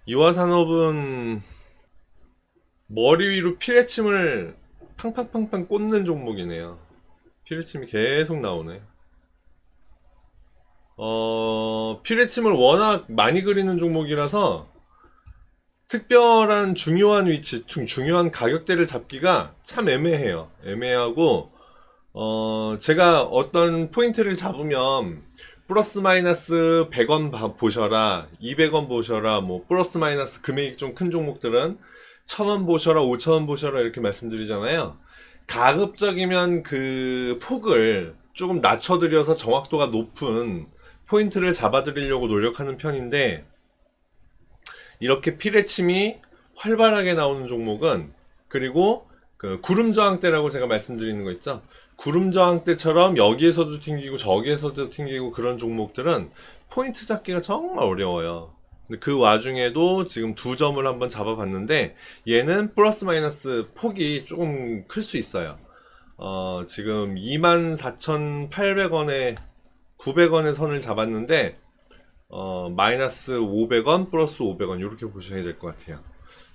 이화산업은 머리 위로 피뢰침을 팡팡팡팡 꽂는 종목이네요. 피뢰침이 계속 나오네. 피뢰침을 워낙 많이 그리는 종목이라서 특별한 중요한 위치, 중요한 가격대를 잡기가 참 애매해요. 애매하고 제가 어떤 포인트를 잡으면 플러스 마이너스 100원 보셔라, 200원 보셔라, 뭐 플러스 마이너스 금액이 좀 큰 종목들은 1000원 보셔라, 5000원 보셔라 이렇게 말씀드리잖아요. 가급적이면 그 폭을 조금 낮춰드려서 정확도가 높은 포인트를 잡아드리려고 노력하는 편인데, 이렇게 피뢰침이 활발하게 나오는 종목은, 그리고 그 구름 저항대라고 제가 말씀드리는 거 있죠. 구름 저항대처럼 여기에서도 튕기고 저기에서도 튕기고 그런 종목들은 포인트 잡기가 정말 어려워요. 근데 그 와중에도 지금 두 점을 한번 잡아봤는데 얘는 플러스 마이너스 폭이 조금 클 수 있어요. 지금 24,800원에 900원의 선을 잡았는데 마이너스 500원 플러스 500원 이렇게 보셔야 될 것 같아요.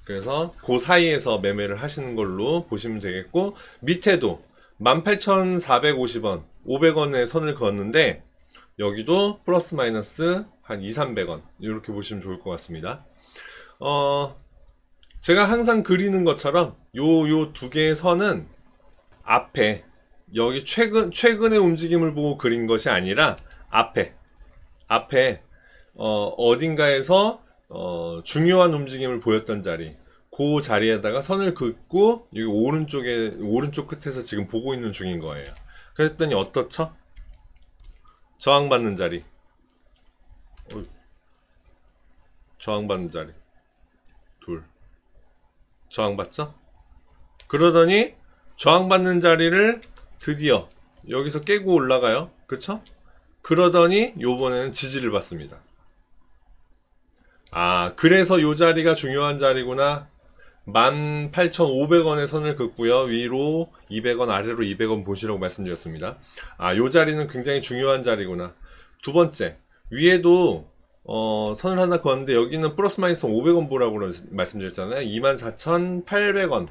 그래서 그 사이에서 매매를 하시는 걸로 보시면 되겠고, 밑에도 18,450원 500원의 선을 그었는데 여기도 플러스 마이너스 한 2,300원 이렇게 보시면 좋을 것 같습니다. 제가 항상 그리는 것처럼 요 두 개의 선은 앞에, 여기 최근의 움직임을 보고 그린 것이 아니라 앞에 어딘가에서 중요한 움직임을 보였던 자리, 그 자리에다가 선을 긋고 여기 오른쪽 끝에서 지금 보고 있는 중인 거예요. 그랬더니 어떻죠? 저항받는 자리, 저항받는 자리 둘, 저항받죠? 그러더니 저항받는 자리를 드디어 여기서 깨고 올라가요. 그쵸? 그러더니 요번에는 지지를 받습니다. 그래서 요 자리가 중요한 자리구나. 18,500원의 선을 긋고요. 위로 200원, 아래로 200원 보시라고 말씀드렸습니다. 요 자리는 굉장히 중요한 자리구나. 두 번째, 위에도 선을 하나 그었는데 여기는 플러스 마이너스 500원 보라고 말씀드렸잖아요. 24,800원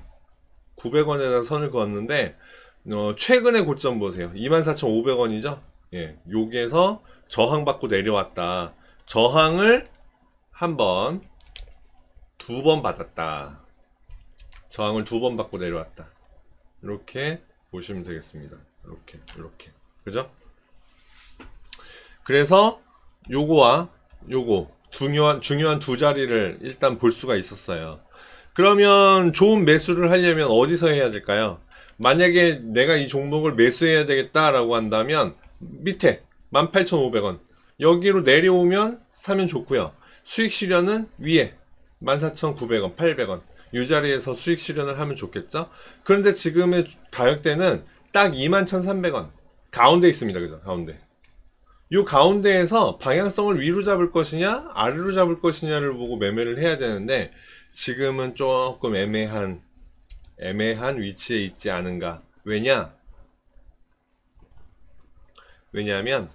900원에다 선을 그었는데 최근의 고점 보세요. 24,500원이죠. 예, 여기에서 저항받고 내려왔다. 저항을 두 번 받았다. 저항을 두 번 받고 내려왔다. 이렇게 보시면 되겠습니다. 이렇게. 그죠? 그래서 요거와 요거 중요한 두 자리를 일단 볼 수가 있었어요. 그러면 좋은 매수를 하려면 어디서 해야 될까요? 만약에 내가 이 종목을 매수해야 되겠다라고 한다면 밑에 18,500원 여기로 내려오면 사면 좋고요. 수익 실현은 위에 14,900원, 800원 이 자리에서 수익 실현을 하면 좋겠죠. 그런데 지금의 가격대는 딱 21,300원 가운데 있습니다. 그죠? 가운데. 이 가운데에서 방향성을 위로 잡을 것이냐 아래로 잡을 것이냐를 보고 매매를 해야 되는데, 지금은 조금 애매한 위치에 있지 않은가. 왜냐하면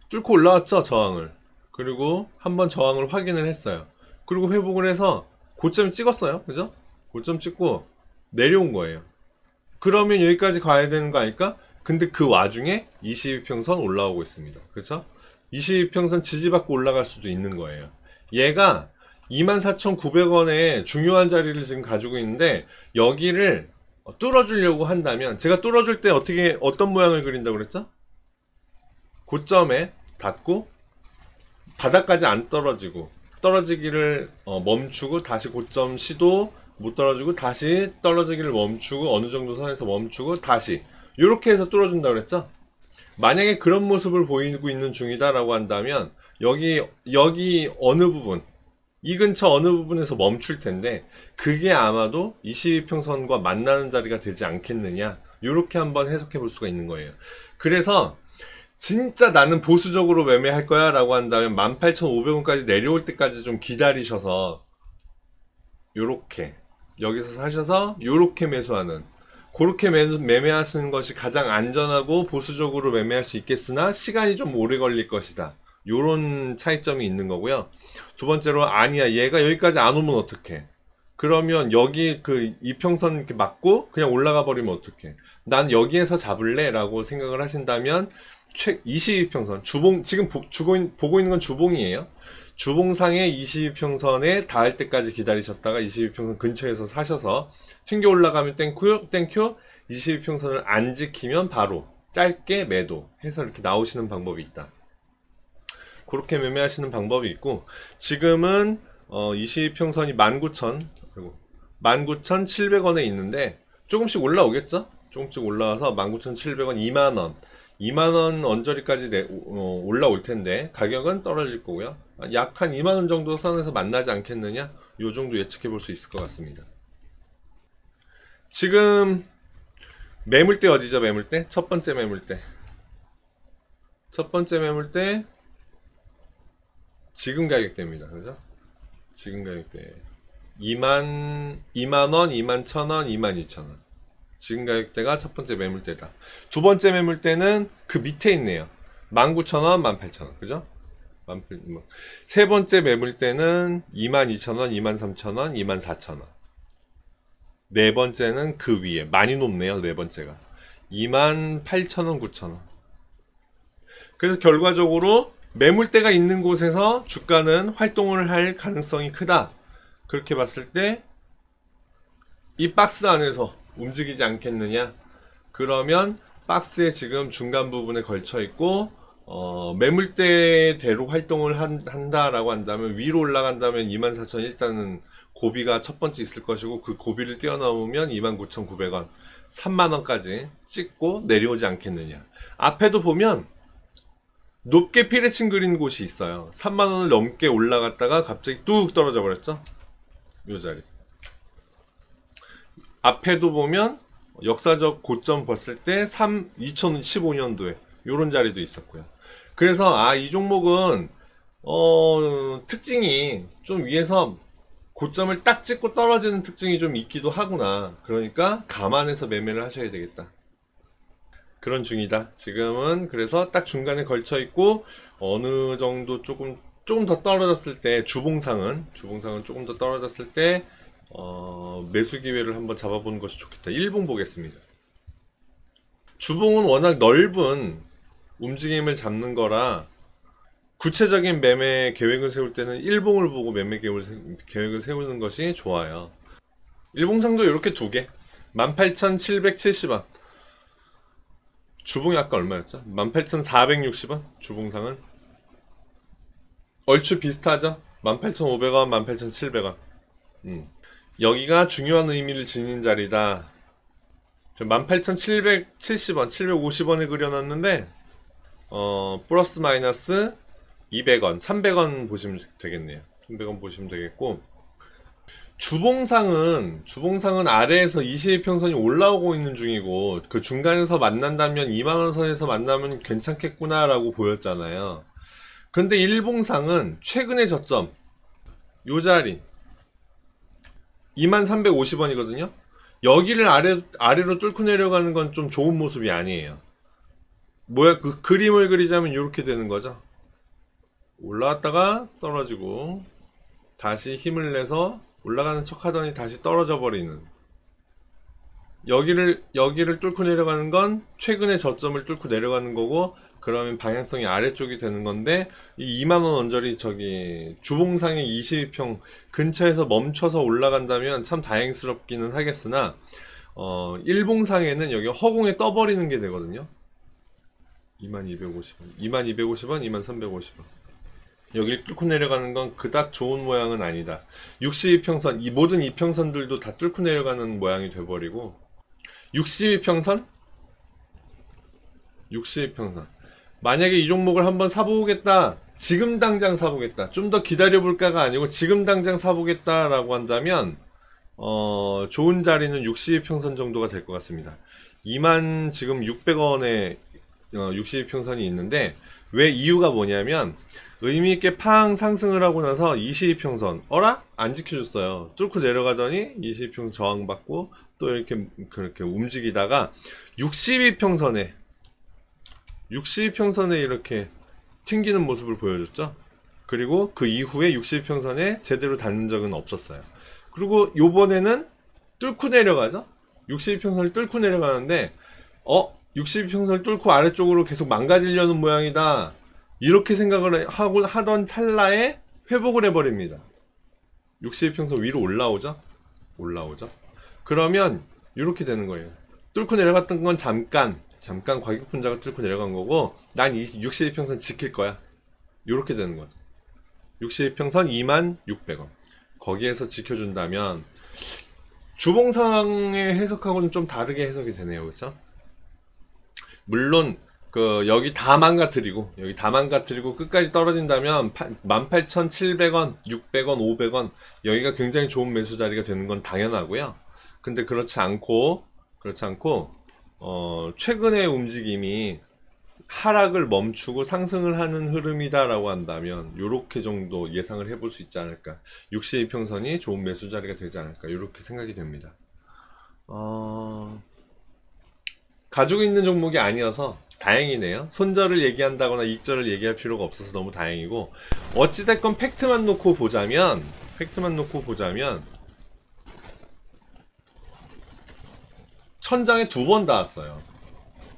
뚫고 올라왔죠, 저항을. 그리고 한번 저항을 확인을 했어요. 그리고 회복을 해서 고점 찍었어요. 그죠? 고점 찍고 내려온 거예요. 그러면 여기까지 가야 되는 거 아닐까? 근데 그 와중에 22평선 올라오고 있습니다. 그렇죠? 22평선 지지받고 올라갈 수도 있는 거예요. 얘가 24,900원에 중요한 자리를 지금 가지고 있는데 여기를 뚫어주려고 한다면, 제가 뚫어줄 때 어떤 모양을 그린다고 그랬죠? 고점에 닿고 바닥까지 안 떨어지기를 멈추고 다시 고점 시도 못 떨어지고 다시 떨어지기를 멈추고 어느 정도 선에서 멈추고 다시 이렇게 해서 뚫어준다고 그랬죠? 만약에 그런 모습을 보이고 있는 중이다 라고 한다면 여기 어느 부분, 이 근처 어느 부분에서 멈출 텐데 그게 아마도 22평선과 만나는 자리가 되지 않겠느냐, 이렇게 한번 해석해 볼 수가 있는 거예요. 그래서 진짜 나는 보수적으로 매매할 거야 라고 한다면 18,500원까지 내려올 때까지 좀 기다리셔서 요렇게 여기서 사셔서 요렇게 매수하는, 그렇게 매매하시는 것이 가장 안전하고 보수적으로 매매할 수 있겠으나 시간이 좀 오래 걸릴 것이다. 요런 차이점이 있는 거고요. 두 번째로, 아니야, 얘가 여기까지 안 오면 어떡해? 그러면 여기 그 이평선 이렇게 맞고 그냥 올라가 버리면 어떡해? 난 여기에서 잡을래? 라고 생각을 하신다면 22평선, 지금 보고 있는 건 주봉이에요. 주봉상의 22평선에 닿을 때까지 기다리셨다가 22평선 근처에서 사셔서 튕겨 올라가면 땡큐, 22평선을 안 지키면 바로 짧게 매도 해서 이렇게 나오시는 방법이 있다. 그렇게 매매하시는 방법이 있고, 지금은 22평선이 19,000 그리고 19,700원에 있는데 조금씩 올라오겠죠? 조금씩 올라와서 19,700원, 2만원 2만원 언저리까지 올라올 텐데 가격은 떨어질 거고요. 약 한 2만원 정도 선에서 만나지 않겠느냐, 요 정도 예측해 볼 수 있을 것 같습니다. 지금 매물대 어디죠? 매물대? 첫 번째 매물대 지금 가격대입니다. 그죠? 지금 가격대 2만원, 21,000원, 22,000원. 지금 가격대가 첫 번째 매물대다. 두 번째 매물대는 그 밑에 있네요. 19,000원, 18,000원. 그죠? 세 번째 매물대는 22,000원, 23,000원, 24,000원. 네 번째는 그 위에 많이 높네요. 네 번째가 28,000원, 9,000원. 그래서 결과적으로 매물대가 있는 곳에서 주가는 활동을 할 가능성이 크다. 그렇게 봤을 때 이 박스 안에서 움직이지 않겠느냐. 그러면 박스에 지금 중간 부분에 걸쳐 있고 매물대대로 활동을 한다라고 한다면, 위로 올라간다면 24,000원, 일단은 고비가 첫 번째 있을 것이고, 그 고비를 뛰어넘으면 29,900원, 3만원까지 찍고 내려오지 않겠느냐. 앞에도 보면 높게 피레칭 그린 곳이 있어요. 3만원을 넘게 올라갔다가 갑자기 뚝 떨어져 버렸죠. 요 자리. 앞에도 보면 역사적 고점 봤을 때 2015년도에 요런 자리도 있었고요. 그래서 이 종목은 특징이 좀 위에서 고점을 딱 찍고 떨어지는 특징이 좀 있기도 하구나. 그러니까 감안해서 매매를 하셔야 되겠다. 그런 중이다. 지금은 그래서 딱 중간에 걸쳐 있고, 어느 정도 조금 더 떨어졌을 때, 주봉상은 조금 더 떨어졌을 때 매수 기회를 한번 잡아보는 것이 좋겠다. 일봉 보겠습니다. 주봉은 워낙 넓은 움직임을 잡는 거라 구체적인 매매 계획을 세울 때는 일봉을 보고 매매 계획을 세우는 것이 좋아요. 일봉상도 이렇게 두 개, 18,770원. 주봉이 아까 얼마였죠? 18,460원. 주봉상은 얼추 비슷하죠? 18,500원, 18,700원. 여기가 중요한 의미를 지닌 자리다. 18,770원, 750원에 그려놨는데 플러스 마이너스 200원, 300원 보시면 되겠네요. 300원 보시면 되겠고, 주봉상은 아래에서 22평선이 올라오고 있는 중이고, 그 중간에서 만난다면 2만원 선에서 만나면 괜찮겠구나 라고 보였잖아요. 근데 일봉상은 최근의 저점 요 자리 2350원이거든요 여기를 아래로 뚫고 내려가는 건 좀 좋은 모습이 아니에요. 뭐야, 그 그림을 그리자면 이렇게 되는 거죠. 올라왔다가 떨어지고 다시 힘을 내서 올라가는 척 하더니 다시 떨어져 버리는, 여기를 뚫고 내려가는 건 최근의 저점을 뚫고 내려가는 거고, 그러면 방향성이 아래쪽이 되는 건데, 이 2만원 언저리 주봉상의 22평 근처에서 멈춰서 올라간다면 참 다행스럽기는 하겠으나, 일봉상에는 여기 허공에 떠버리는 게 되거든요. 2250원, 2250원, 2350원. 여기를 뚫고 내려가는 건 그닥 좋은 모양은 아니다. 62평선, 이 모든 이평선들도 다 뚫고 내려가는 모양이 돼버리고, 62평선? 만약에 이 종목을 한번 사보겠다, 지금 당장 사보겠다, 좀 더 기다려볼까가 아니고 지금 당장 사보겠다 라고 한다면 좋은 자리는 62평선 정도가 될 것 같습니다. 2만 지금 600원에 62평선이 있는데, 왜 이유가 뭐냐면 의미있게 팡 상승을 하고 나서 22평선 어라? 안 지켜줬어요. 뚫고 내려가더니 22평선 저항받고 또 이렇게 그렇게 움직이다가 62평선에 이렇게 튕기는 모습을 보여줬죠. 그리고 그 이후에 62평선에 제대로 닿는 적은 없었어요. 그리고 요번에는 뚫고 내려가죠. 62평선을 뚫고 내려가는데 62평선을 뚫고 아래쪽으로 계속 망가지려는 모양이다, 이렇게 생각을 하고 하던 찰나에 회복을 해버립니다. 62평선 위로 올라오죠. 그러면 이렇게 되는 거예요. 뚫고 내려갔던 건 잠깐 과격 분자가 뚫고 내려간 거고, 난 이 62평선 지킬 거야, 이렇게 되는 거죠. 62평선 26,600원 거기에서 지켜준다면 주봉상의 해석하고는 좀 다르게 해석이 되네요. 그렇죠? 물론 여기 다 망가뜨리고 끝까지 떨어진다면 18,700원, 600원, 500원 여기가 굉장히 좋은 매수 자리가 되는 건 당연하고요. 근데 그렇지 않고 최근의 움직임이 하락을 멈추고 상승을 하는 흐름이다라고 한다면 요렇게 정도 예상을 해볼 수 있지 않을까, 62평선이 좋은 매수 자리가 되지 않을까, 이렇게 생각이 됩니다. 가지고 있는 종목이 아니어서 다행이네요. 손절을 얘기한다거나 익절을 얘기할 필요가 없어서 너무 다행이고, 어찌됐건 팩트만 놓고 보자면 천장에 2번 닿았어요.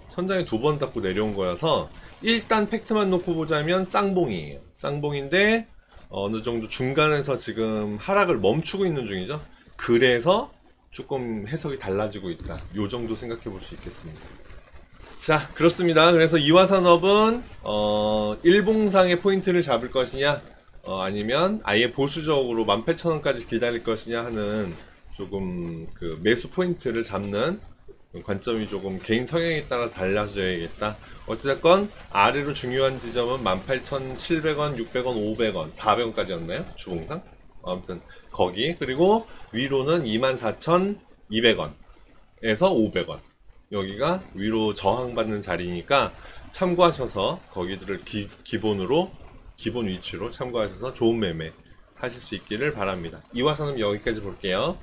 천장에 2번 닿고 내려온 거여서 일단 팩트만 놓고 보자면 쌍봉이에요. 쌍봉인데 어느 정도 중간에서 지금 하락을 멈추고 있는 중이죠. 그래서 조금 해석이 달라지고 있다, 요 정도 생각해 볼 수 있겠습니다. 자, 그렇습니다. 그래서 이화산업은 일봉상의 포인트를 잡을 것이냐, 아니면 아예 보수적으로 18,000원까지 기다릴 것이냐 하는 조금 매수 포인트를 잡는 관점이 조금 개인 성향에 따라서 달라져야겠다. 어찌됐건 아래로 중요한 지점은 18,700원, 600원, 500원, 400원까지였나요? 주봉상? 아무튼 거기, 그리고 위로는 24,200원에서 500원 여기가 위로 저항받는 자리니까 참고하셔서 거기들을 기본 위치로 참고하셔서 좋은 매매 하실 수 있기를 바랍니다. 이화선은 여기까지 볼게요.